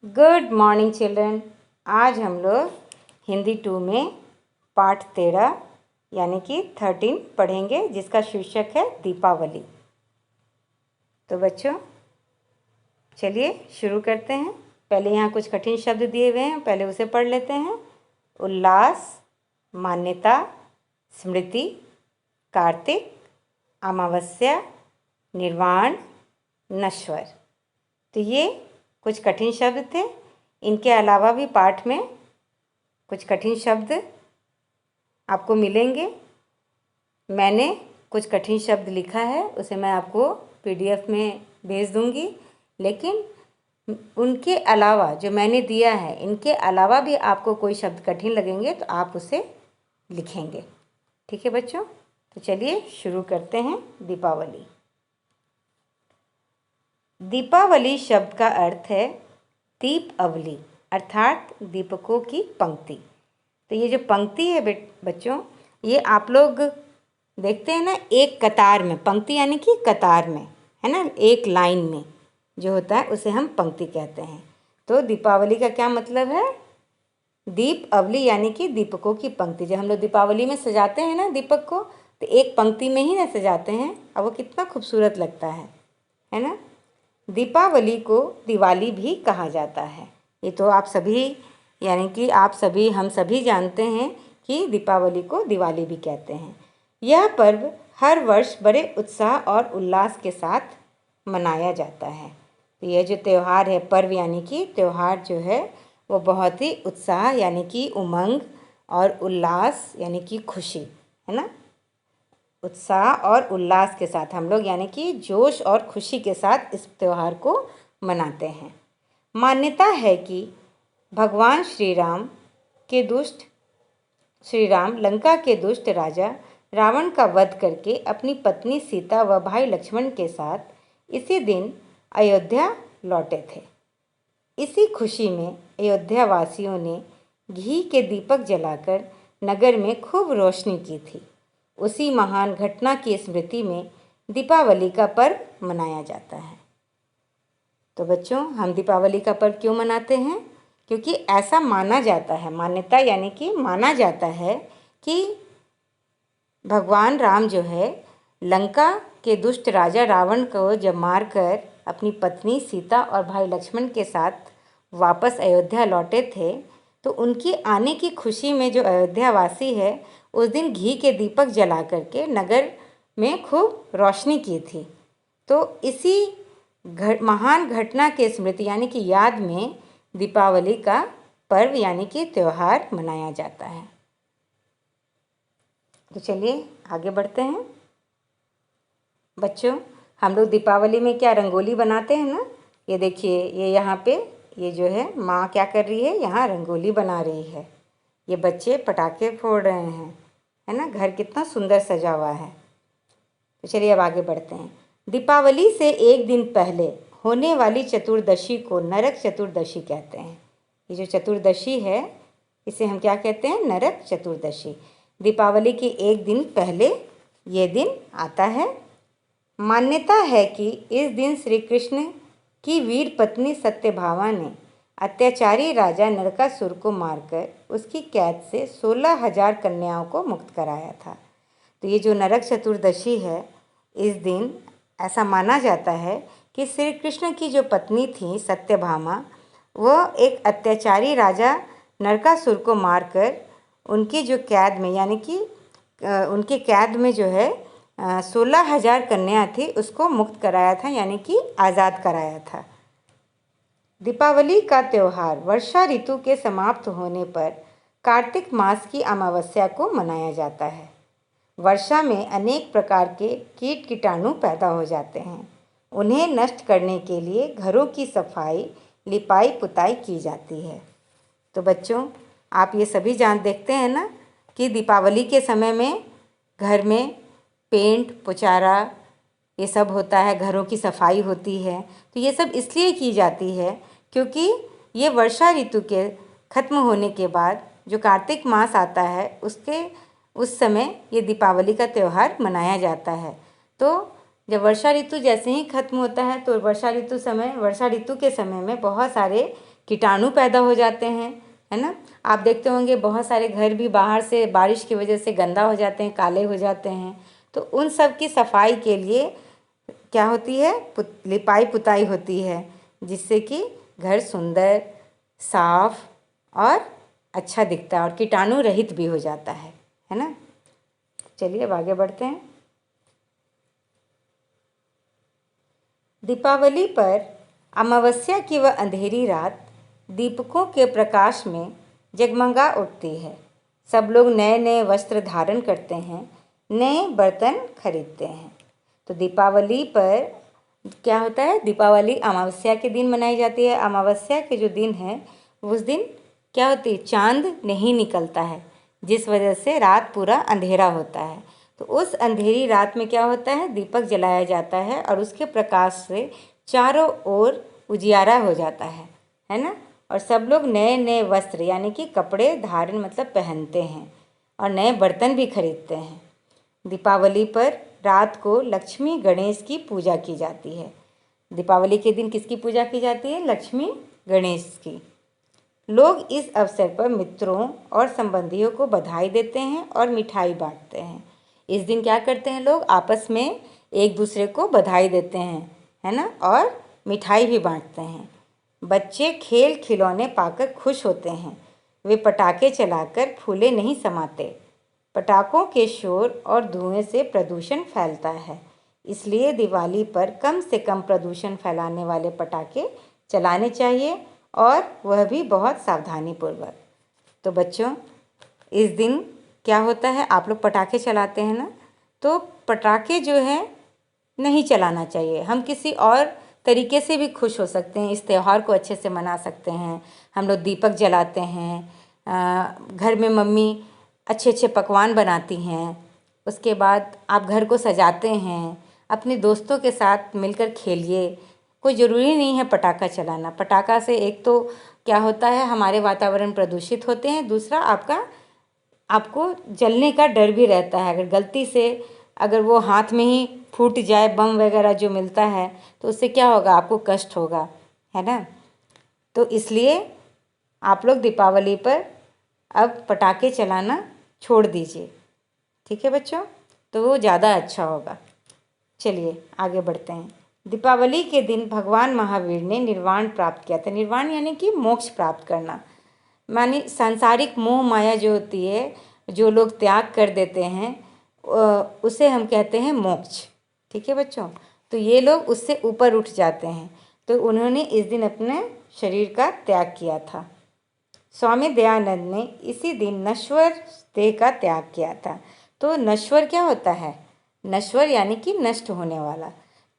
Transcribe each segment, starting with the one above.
Good morning children. आज हम लोग हिंदी 2 में पाठ 13 यानी कि 13 पढ़ेंगे, जिसका शीर्षक है दीपावली। तो बच्चों चलिए शुरू करते हैं। पहले यहाँ कुछ कठिन शब्द दिए हुए हैं, पहले उसे पढ़ लेते हैं। उल्लास, मान्यता, स्मृति, कार्तिक, अमावस्या, निर्वाण, नश्वर। तो ये कुछ कठिन शब्द थे। इनके अलावा भी पाठ में कुछ कठिन शब्द आपको मिलेंगे। मैंने कुछ कठिन शब्द लिखा है, उसे मैं आपको PDF में भेज दूंगी। लेकिन उनके अलावा जो मैंने दिया है, इनके अलावा भी आपको कोई शब्द कठिन लगेंगे तो आप उसे लिखेंगे। ठीक है बच्चों, तो चलिए शुरू करते हैं। दीपावली। दीपावली शब्द का अर्थ है दीप अवली, अर्थात दीपकों की पंक्ति। तो ये जो पंक्ति है बच्चों, ये आप लोग देखते हैं ना, एक कतार में। पंक्ति यानी कि कतार में, है ना, एक लाइन में जो होता है उसे हम पंक्ति कहते हैं। तो दीपावली का क्या मतलब है? दीप अवली यानी कि दीपकों की पंक्ति। जब हम लोग दीपावली में सजाते हैं ना दीपक को, तो एक पंक्ति में ही ना सजाते हैं, और वो कितना खूबसूरत लगता है ना। दीपावली को दिवाली भी कहा जाता है। ये तो आप सभी यानी कि आप सभी, हम सभी जानते हैं कि दीपावली को दिवाली भी कहते हैं। यह पर्व हर वर्ष बड़े उत्साह और उल्लास के साथ मनाया जाता है। तो यह जो त्यौहार है, पर्व यानी कि त्यौहार जो है, वो बहुत ही उत्साह यानी कि उमंग और उल्लास यानी कि खुशी, है ना, उत्साह और उल्लास के साथ हम लोग यानी कि जोश और खुशी के साथ इस त्यौहार को मनाते हैं। मान्यता है कि भगवान श्री राम लंका के दुष्ट राजा रावण का वध करके अपनी पत्नी सीता व भाई लक्ष्मण के साथ इसी दिन अयोध्या लौटे थे। इसी खुशी में अयोध्या वासियों ने घी के दीपक जलाकर नगर में खूब रोशनी की थी। उसी महान घटना की स्मृति में दीपावली का पर्व मनाया जाता है। तो बच्चों, हम दीपावली का पर्व क्यों मनाते हैं? क्योंकि ऐसा माना जाता है, मान्यता यानी कि माना जाता है कि भगवान राम जो है, लंका के दुष्ट राजा रावण को जब मारकर अपनी पत्नी सीता और भाई लक्ष्मण के साथ वापस अयोध्या लौटे थे, तो उनकी आने की खुशी में जो अयोध्या वासी है, उस दिन घी के दीपक जला करके नगर में खूब रोशनी की थी। तो इसी महान घटना के स्मृति यानी कि याद में दीपावली का पर्व यानी कि त्यौहार मनाया जाता है। तो चलिए आगे बढ़ते हैं। बच्चों, हम लोग दीपावली में क्या रंगोली बनाते हैं ना। ये देखिए, ये यहाँ पे ये जो है माँ क्या कर रही है, यहाँ रंगोली बना रही है। ये बच्चे पटाखे फोड़ रहे हैं, है ना। घर कितना सुंदर सजा हुआ है। तो चलिए अब आगे बढ़ते हैं। दीपावली से एक दिन पहले होने वाली चतुर्दशी को नरक चतुर्दशी कहते हैं। ये जो चतुर्दशी है, इसे हम क्या कहते हैं? नरक चतुर्दशी। दीपावली के एक दिन पहले ये दिन आता है। मान्यता है कि इस दिन श्री कृष्ण की वीर पत्नी सत्यभामा ने अत्याचारी राजा नरकासुर को मारकर उसकी कैद से 16,000 कन्याओं को मुक्त कराया था। तो ये जो नरक चतुर्दशी है, इस दिन ऐसा माना जाता है कि श्री कृष्ण की जो पत्नी थी सत्यभामा, वो एक अत्याचारी राजा नरकासुर को मारकर उनकी जो कैद में यानी कि उनके कैद में जो है 16,000 कन्या थी, उसको मुक्त कराया था यानी कि आज़ाद कराया था। दीपावली का त्यौहार वर्षा ऋतु के समाप्त होने पर कार्तिक मास की अमावस्या को मनाया जाता है। वर्षा में अनेक प्रकार के कीट कीटाणु पैदा हो जाते हैं। उन्हें नष्ट करने के लिए घरों की सफाई, लिपाई पुताई की जाती है। तो बच्चों, आप ये सभी देखते हैं ना कि दीपावली के समय में घर में पेंट पुचारा ये सब होता है, घरों की सफाई होती है। तो ये सब इसलिए की जाती है क्योंकि ये वर्षा ऋतु के ख़त्म होने के बाद जो कार्तिक मास आता है, उस समय ये दीपावली का त्यौहार मनाया जाता है। तो जब वर्षा ऋतु जैसे ही ख़त्म होता है, तो वर्षा ऋतु के समय में बहुत सारे कीटाणु पैदा हो जाते हैं, है ना। आप देखते होंगे बहुत सारे घर भी बाहर से बारिश की वजह से गंदा हो जाते हैं, काले हो जाते हैं। तो उन सब की सफाई के लिए क्या होती है, लिपाई पुताई होती है, जिससे कि घर सुंदर, साफ और अच्छा दिखता है और कीटाणु रहित भी हो जाता है ना। चलिए अब आगे बढ़ते हैं। दीपावली पर अमावस्या की वह अंधेरी रात दीपकों के प्रकाश में जगमगा उठती है। सब लोग नए नए वस्त्र धारण करते हैं, नए बर्तन खरीदते हैं। तो दीपावली पर क्या होता है, दीपावली अमावस्या के दिन मनाई जाती है। अमावस्या के जो दिन है उस दिन क्या होती है, चांद नहीं निकलता है, जिस वजह से रात पूरा अंधेरा होता है। तो उस अंधेरी रात में क्या होता है, दीपक जलाया जाता है और उसके प्रकाश से चारों ओर उजियारा हो जाता है ना। और सब लोग नए नए वस्त्र यानी कि कपड़े धारण मतलब पहनते हैं और नए बर्तन भी खरीदते हैं। दीपावली पर रात को लक्ष्मी गणेश की पूजा की जाती है। दीपावली के दिन किसकी पूजा की जाती है, लक्ष्मी गणेश की। लोग इस अवसर पर मित्रों और संबंधियों को बधाई देते हैं और मिठाई बांटते हैं। इस दिन क्या करते हैं, लोग आपस में एक दूसरे को बधाई देते हैं, है ना, और मिठाई भी बांटते हैं। बच्चे खेल खिलौने पाकर खुश होते हैं। वे पटाखे चलाकर फूले नहीं समाते। पटाखों के शोर और धुएं से प्रदूषण फैलता है, इसलिए दिवाली पर कम से कम प्रदूषण फैलाने वाले पटाखे चलाने चाहिए और वह भी बहुत सावधानीपूर्वक। तो बच्चों, इस दिन क्या होता है, आप लोग पटाखे चलाते हैं ना, तो पटाखे जो है नहीं चलाना चाहिए। हम किसी और तरीके से भी खुश हो सकते हैं, इस त्यौहार को अच्छे से मना सकते हैं। हम लोग दीपक जलाते हैं, घर में मम्मी अच्छे अच्छे पकवान बनाती हैं, उसके बाद आप घर को सजाते हैं, अपने दोस्तों के साथ मिलकर खेलिए। कोई ज़रूरी नहीं है पटाखा चलाना। पटाखा से एक तो क्या होता है, हमारे वातावरण प्रदूषित होते हैं, दूसरा आपको जलने का डर भी रहता है। अगर गलती से अगर वो हाथ में ही फूट जाए, बम वगैरह जो मिलता है, तो उससे क्या होगा, आपको कष्ट होगा, है ना। तो इसलिए आप लोग दीपावली पर अब पटाखे चलाना छोड़ दीजिए, ठीक है बच्चों, तो वो ज़्यादा अच्छा होगा। चलिए आगे बढ़ते हैं। दीपावली के दिन भगवान महावीर ने निर्वाण प्राप्त किया था। निर्वाण यानी कि मोक्ष प्राप्त करना, मानी सांसारिक मोह माया जो होती है, जो लोग त्याग कर देते हैं, उसे हम कहते हैं मोक्ष, ठीक है बच्चों। तो ये लोग उससे ऊपर उठ जाते हैं, तो उन्होंने इस दिन अपने शरीर का त्याग किया था। स्वामी दयानंद ने इसी दिन नश्वर देह का त्याग किया था। तो नश्वर क्या होता है, नश्वर यानी कि नष्ट होने वाला।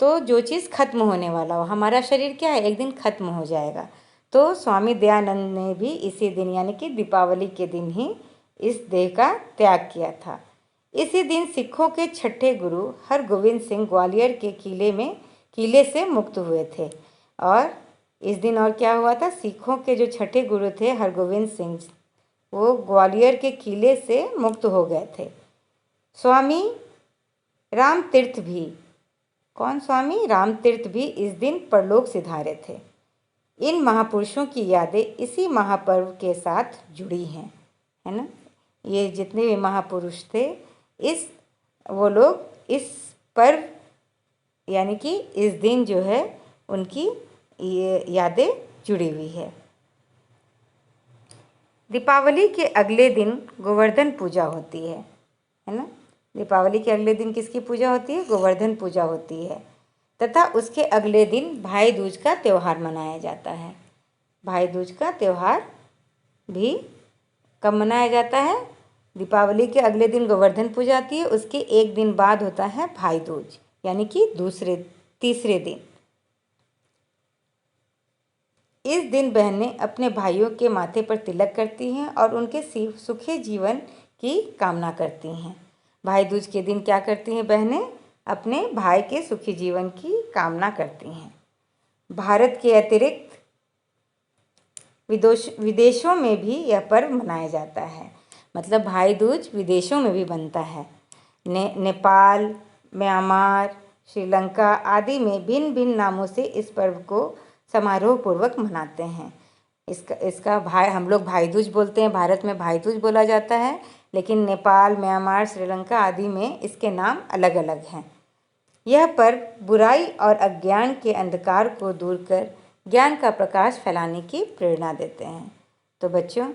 तो जो चीज़ खत्म होने वाला हो, हमारा शरीर क्या है, एक दिन खत्म हो जाएगा। तो स्वामी दयानंद ने भी इसी दिन यानी कि दीपावली के दिन ही इस देह का त्याग किया था। इसी दिन सिखों के छठे गुरु हरगोविंद सिंह ग्वालियर के किले से मुक्त हुए थे। और इस दिन और क्या हुआ था, सिखों के जो छठे गुरु थे हरगोविंद सिंह, वो ग्वालियर के किले से मुक्त हो गए थे। स्वामी रामतीर्थ भी, कौन, स्वामी रामतीर्थ भी इस दिन परलोक सिधारे थे। इन महापुरुषों की यादें इसी महापर्व के साथ जुड़ी हैं, है ना। ये जितने भी महापुरुष थे, वो लोग इस पर्व यानी कि इस दिन जो है उनकी ये यादें जुड़ी हुई है। दीपावली के अगले दिन गोवर्धन पूजा होती है ना। दीपावली के अगले दिन किसकी पूजा होती है, गोवर्धन पूजा होती है। तथा उसके अगले दिन भाई दूज का त्यौहार मनाया जाता है। भाई दूज का त्यौहार भी कब मनाया जाता है, दीपावली के अगले दिन गोवर्धन पूजा आती है, उसके एक दिन बाद होता है भाई दूज यानी कि तीसरे दिन। इस दिन बहनें अपने भाइयों के माथे पर तिलक करती हैं और उनके सुखी जीवन की कामना करती हैं। भाई दूज के दिन क्या करती हैं बहनें, अपने भाई के सुखी जीवन की कामना करती हैं। भारत के अतिरिक्त विदेशों में भी यह पर्व मनाया जाता है। मतलब भाई दूज विदेशों में भी बनता है। नेपाल, म्यांमार, श्रीलंका आदि में भिन्न भिन्न नामों से इस पर्व को समारोह पूर्वक मनाते हैं। इसका भाई, हम लोग भाई दूज बोलते हैं, भारत में भाई दूज बोला जाता है, लेकिन नेपाल, म्यांमार, श्रीलंका आदि में इसके नाम अलग अलग हैं। यह पर्व बुराई और अज्ञान के अंधकार को दूर कर ज्ञान का प्रकाश फैलाने की प्रेरणा देते हैं। तो बच्चों,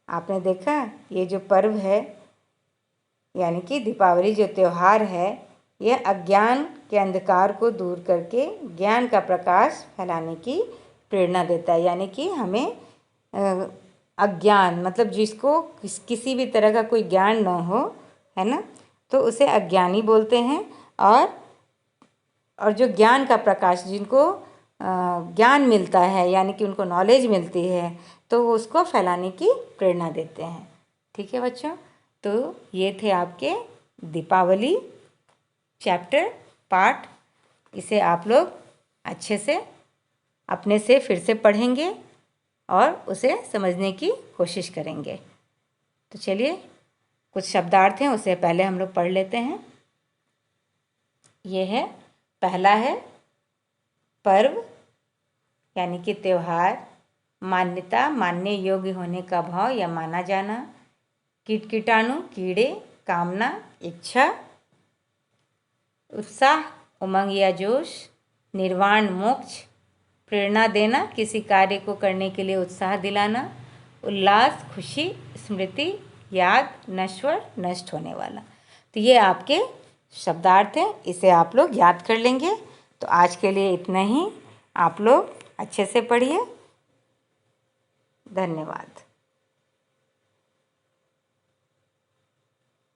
आपने देखा ये जो पर्व है यानी कि दीपावली जो त्यौहार है, यह अज्ञान के अंधकार को दूर करके ज्ञान का प्रकाश फैलाने की प्रेरणा देता है। यानी कि हमें अज्ञान मतलब जिसको किसी भी तरह का कोई ज्ञान न हो, है ना, तो उसे अज्ञानी बोलते हैं। और जो ज्ञान का प्रकाश, जिनको ज्ञान मिलता है यानी कि उनको नॉलेज मिलती है, तो वो उसको फैलाने की प्रेरणा देते हैं। ठीक है बच्चों, तो ये थे आपके दीपावली चैप्टर पार्ट। इसे आप लोग अच्छे से अपने से फिर से पढ़ेंगे और उसे समझने की कोशिश करेंगे। तो चलिए, कुछ शब्दार्थ हैं, उसे पहले हम लोग पढ़ लेते हैं। ये है, पहला है पर्व यानी कि त्यौहार, मान्यता, मानने योग्य होने का भाव या माना जाना, कीट कीटाणु, कीड़े, कामना, इच्छा, उत्साह, उमंग या जोश, निर्वाण, मोक्ष, प्रेरणा देना, किसी कार्य को करने के लिए उत्साह दिलाना, उल्लास, खुशी, स्मृति, याद, नश्वर, नष्ट होने वाला। तो ये आपके शब्दार्थ हैं, इसे आप लोग याद कर लेंगे। तो आज के लिए इतना ही। आप लोग अच्छे से पढ़िए। धन्यवाद।